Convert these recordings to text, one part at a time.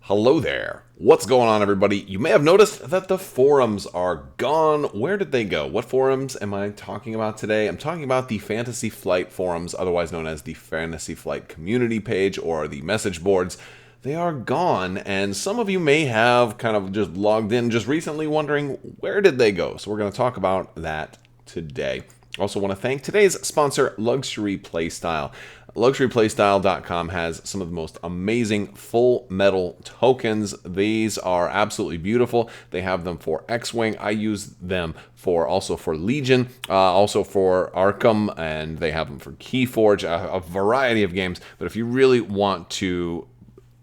Hello there. What's going on, everybody? You may have noticed that the forums are gone. Where did they go? What forums am I talking about today? I'm talking about the Fantasy Flight forums, otherwise known as the Fantasy Flight community page or the message boards. They are gone, and some of you may have kind of just logged in just recently wondering, where did they go? So we're going to talk about that today. I also want to thank today's sponsor, Luxury Playstyle. LuxuryPlaystyle.com has some of the most amazing full metal tokens. These are absolutely beautiful. They have them for X-Wing. I use them also for Legion, also for Arkham, and they have them for Keyforge, a variety of games. But if you really want to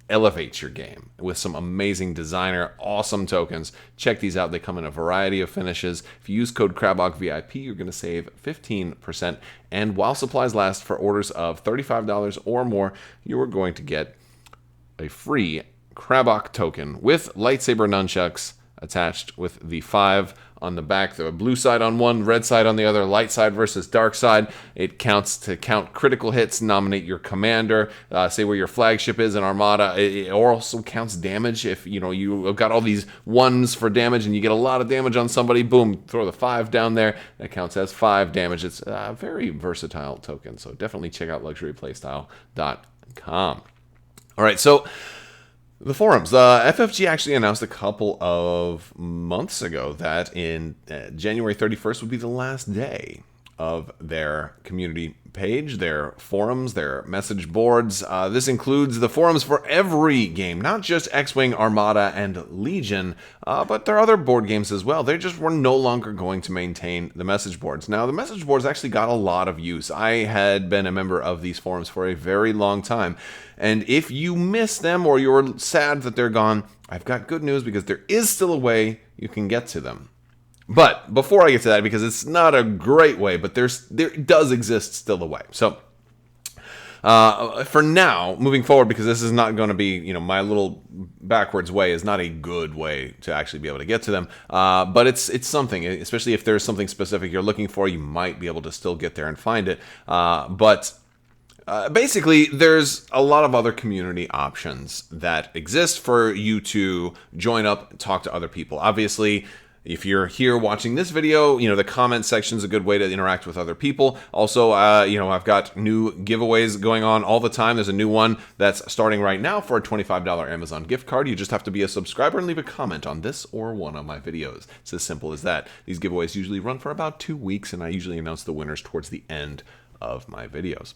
elevate your game with some amazing designer, awesome tokens, check these out. They come in a variety of finishes. If you use code Crabbok VIP, you're going to save 15%. And while supplies last, for orders of $35 or more, you are going to get a free Crabbok token with lightsaber nunchucks attached with the 5 on the back, the blue side on one, red side on the other, light side versus dark side. It counts to count critical hits, nominate your commander, say where your flagship is in Armada. It also counts damage. If you've got all these ones for damage and you get a lot of damage on somebody, boom, throw the 5 down there. That counts as 5 damage. It's a very versatile token, so definitely check out luxuryplaystyle.com. All right, so the forums. FFG actually announced a couple of months ago that in January 31st would be the last day of their community page, their forums, their message boards. This includes the forums for every game, not just X-Wing, Armada, and Legion, but there are other board games as well. They just were no longer going to maintain the message boards. Now, the message boards actually got a lot of use. I had been a member of these forums for a very long time, and if you miss them or you're sad that they're gone, I've got good news because there is still a way you can get to them. But before I get to that, because it's not a great way, but there does exist still a way. So for now, moving forward, because this is not going to be, my little backwards way is not a good way to actually be able to get to them. But it's something, especially if there's something specific you're looking for, you might be able to still get there and find it. Basically, there's a lot of other community options that exist for you to join up and talk to other people. Obviously, if you're here watching this video, the comment section is a good way to interact with other people. Also, I've got new giveaways going on all the time. There's a new one that's starting right now for a $25 Amazon gift card. You just have to be a subscriber and leave a comment on this or one of my videos. It's as simple as that. These giveaways usually run for about 2 weeks, and I usually announce the winners towards the end of my videos.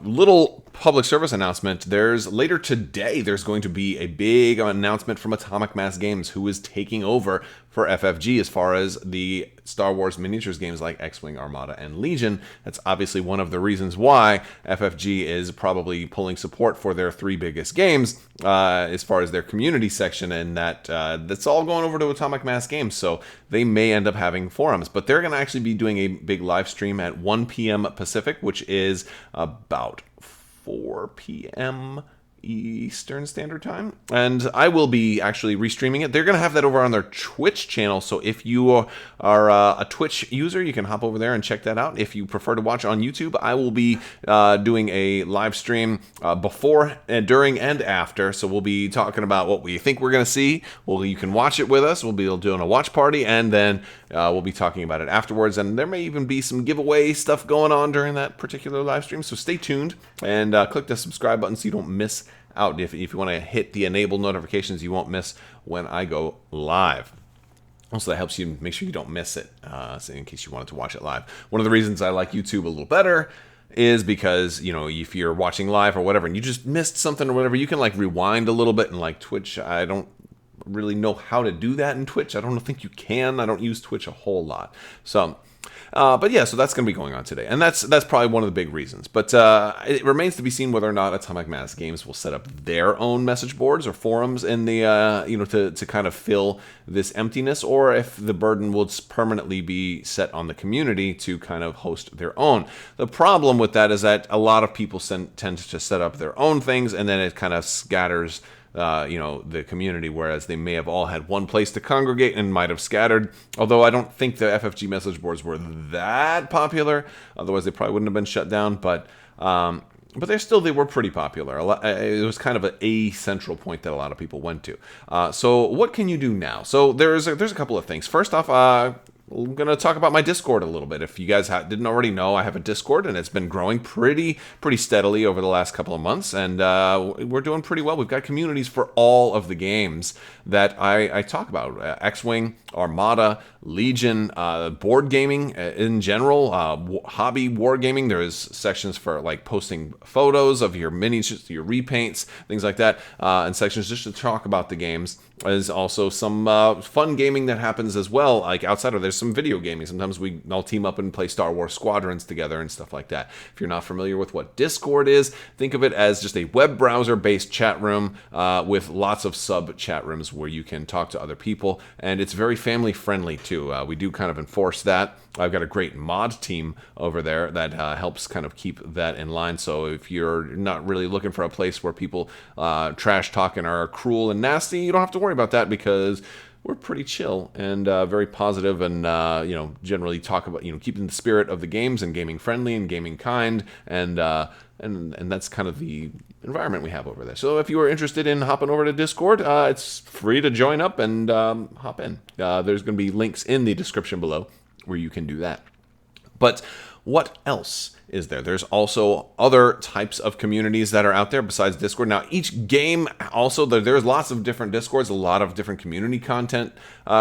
Little public service announcement. Later today, there's going to be a big announcement from Atomic Mass Games, who is taking over for FFG as far as the Star Wars miniatures games like X-Wing, Armada, and Legion. That's obviously one of the reasons why FFG is probably pulling support for their 3 biggest games as far as their community section, and that's all going over to Atomic Mass Games, so they may end up having forums. But they're going to actually be doing a big live stream at 1 p.m. Pacific, which is about 4 p.m. Eastern Standard Time, and I will be actually restreaming it. They're going to have that over on their Twitch channel, so if you are a Twitch user, you can hop over there and check that out. If you prefer to watch on YouTube, I will be doing a live stream before, and during, and after, so we'll be talking about what we think we're going to see. Well, you can watch it with us. We'll be doing a watch party, and then we'll be talking about it afterwards, and there may even be some giveaway stuff going on during that particular live stream, so stay tuned and click the subscribe button so you don't miss out. If you want to hit the enable notifications, you won't miss when I go live. Also, that helps you make sure you don't miss it, so in case you wanted to watch it live. One of the reasons I like YouTube a little better is because, if you're watching live or whatever and you just missed something or whatever, you can rewind a little bit. And Twitch, I don't really know how to do that in Twitch. I don't think you can. I don't use Twitch a whole lot. So but yeah, so that's going to be going on today, and that's probably one of the big reasons. But it remains to be seen whether or not Atomic Mass Games will set up their own message boards or forums in the to kind of fill this emptiness, or if the burden will permanently be set on the community to kind of host their own. The problem with that is that a lot of people tend to set up their own things, and then it kind of scatters the community, whereas they may have all had one place to congregate and might have scattered. Although I don't think the FFG message boards were that popular, otherwise they probably wouldn't have been shut down. But but they were pretty popular. It was kind of a central point that a lot of people went to. So what can you do now? So there's a couple of things. First off, I'm going to talk about my Discord a little bit. If you guys didn't already know, I have a Discord, and it's been growing pretty steadily over the last couple of months, and we're doing pretty well. We've got communities for all of the games that I talk about. X-Wing, Armada, Legion, board gaming in general, hobby wargaming. There's sections for like posting photos of your miniatures, your repaints, things like that, and sections just to talk about the games. There's also some fun gaming that happens as well, like outside of there's some video gaming. Sometimes we all team up and play Star Wars Squadrons together and stuff like that. If you're not familiar with what Discord is, think of it as just a web browser-based chat room with lots of sub-chat rooms where you can talk to other people, and it's very family-friendly too. We do kind of enforce that. I've got a great mod team over there that helps kind of keep that in line. So if you're not really looking for a place where people trash talk and are cruel and nasty, you don't have to worry about that because we're pretty chill and very positive and, generally talk about, keeping the spirit of the games and gaming friendly and gaming kind. And that's kind of the environment we have over there. So if you are interested in hopping over to Discord, it's free to join up and hop in. There's going to be links in the description below where you can do that. But what else is there? There's also other types of communities that are out there besides Discord. Now, each game also, there's lots of different Discords. A lot of different community content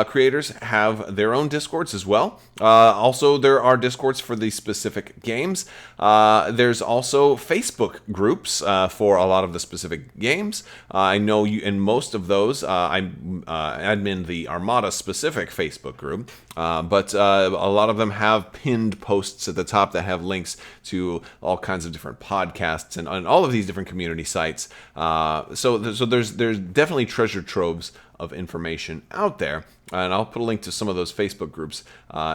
creators have their own Discords as well. Also, there are Discords for the specific games. There's also Facebook groups for a lot of the specific games. I know you in most of those. I admin the Armada specific Facebook group, but a lot of them have pinned posts at the top that have links to all kinds of different podcasts and all of these different community sites. So there's definitely treasure troves of information out there, and I'll put a link to some of those Facebook groups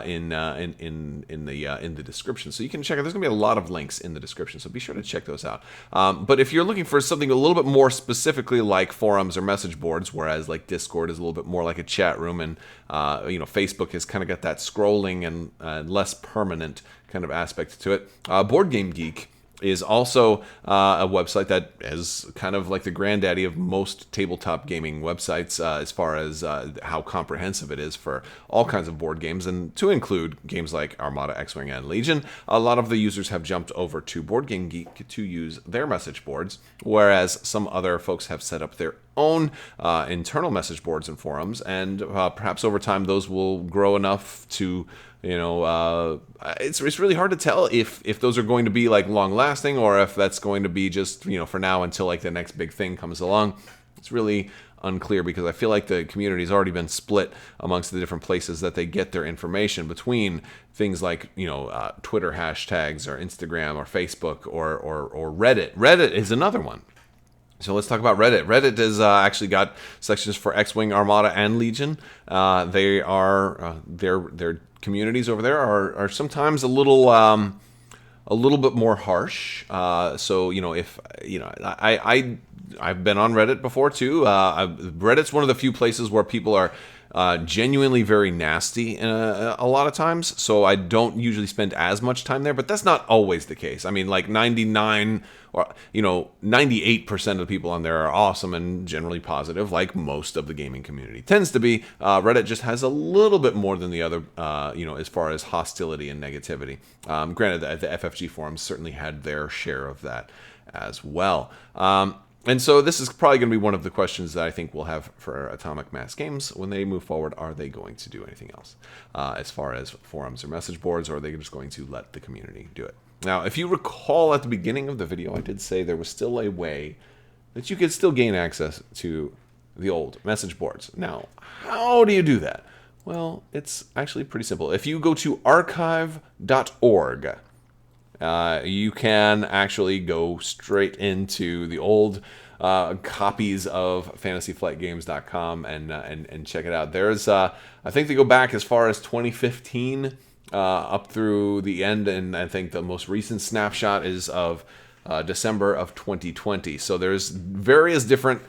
in the description, so you can check it. There's gonna be a lot of links in the description, so be sure to check those out. But if you're looking for something a little bit more specifically like forums or message boards, whereas like Discord is a little bit more like a chat room, and Facebook has kind of got that scrolling and less permanent kind of aspect to it. Board Game Geek is also a website that is kind of like the granddaddy of most tabletop gaming websites as far as how comprehensive it is for all kinds of board games, and to include games like Armada, X-Wing, and Legion. A lot of the users have jumped over to Board Game Geek to use their message boards, whereas some other folks have set up their own internal message boards and forums, and perhaps over time those will grow enough to it's really hard to tell if those are going to be like long lasting, or if that's going to be just for now until like the next big thing comes along. It's really unclear because I feel like the community has already been split amongst the different places that they get their information, between things like Twitter hashtags or Instagram or Facebook or Reddit. Reddit is another one. So let's talk about Reddit. Reddit has actually got sections for X-Wing, Armada, and Legion. They are their communities over there are sometimes a little bit more harsh. So if I've been on Reddit before too. Reddit's one of the few places where people are genuinely very nasty a lot of times, so I don't usually spend as much time there, but that's not always the case. I mean, like 98% of the people on there are awesome and generally positive, like most of the gaming community tends to be. Reddit just has a little bit more than the other, as far as hostility and negativity. Granted, the FFG Forums certainly had their share of that as well. And so this is probably going to be one of the questions that I think we'll have for Atomic Mass Games when they move forward. Are they going to do anything else as far as forums or message boards, or are they just going to let the community do it? Now, if you recall at the beginning of the video, I did say there was still a way that you could still gain access to the old message boards. Now, how do you do that? Well, it's actually pretty simple. If you go to archive.org, you can actually go straight into the old copies of fantasyflightgames.com and check it out. There's I think they go back as far as 2015 up through the end, and I think the most recent snapshot is of December of 2020. So there's various different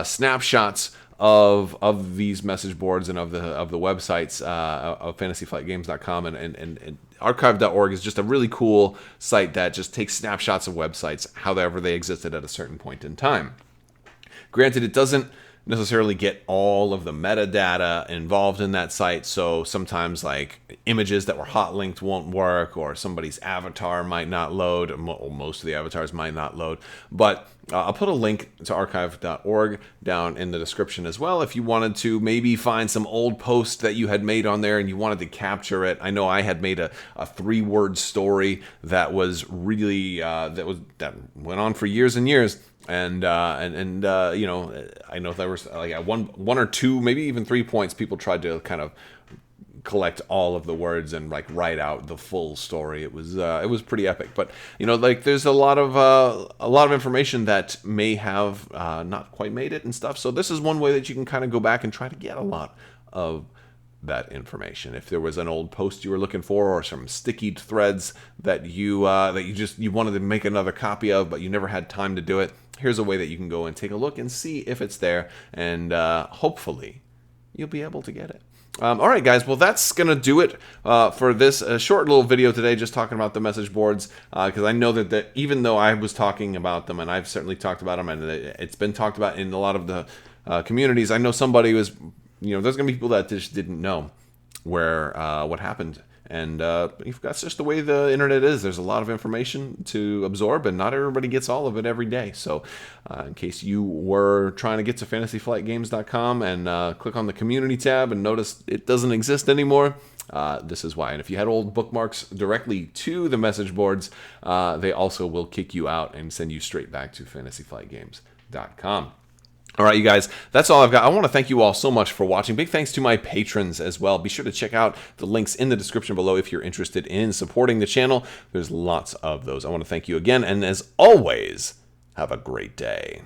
snapshots of these message boards and of the websites of fantasyflightgames.com and archive.org is just a really cool site that just takes snapshots of websites however they existed at a certain point in time. Granted, it doesn't necessarily get all of the metadata involved in that site, so sometimes like images that were hot linked won't work, or somebody's avatar might not load, or most of the avatars might not load. But I'll put a link to archive.org down in the description as well if you wanted to maybe find some old post that you had made on there and you wanted to capture it. I know I had made a 3-word story that was really that went on for years and years. And you know, I know there was like at one or two, maybe even 3 points, people tried to kind of collect all of the words and like write out the full story. It was pretty epic. But you know, like there's a lot of information that may have not quite made it and stuff. So this is one way that you can kind of go back and try to get a lot of that information. If there was an old post you were looking for, or some sticky threads that you wanted to make another copy of, but you never had time to do it, here's a way that you can go and take a look and see if it's there, and hopefully you'll be able to get it. All right, guys. Well, that's going to do it for this short little video today, just talking about the message boards, because I know that even though I was talking about them, and I've certainly talked about them, and it's been talked about in a lot of the communities, I know somebody was, you know, there's going to be people that just didn't know what happened. And that's just the way the internet is. There's a lot of information to absorb, and not everybody gets all of it every day. So in case you were trying to get to fantasyflightgames.com and click on the community tab and notice it doesn't exist anymore, this is why. And if you had old bookmarks directly to the message boards, they also will kick you out and send you straight back to fantasyflightgames.com. All right, you guys, that's all I've got. I want to thank you all so much for watching. Big thanks to my patrons as well. Be sure to check out the links in the description below if you're interested in supporting the channel. There's lots of those. I want to thank you again, and as always, have a great day.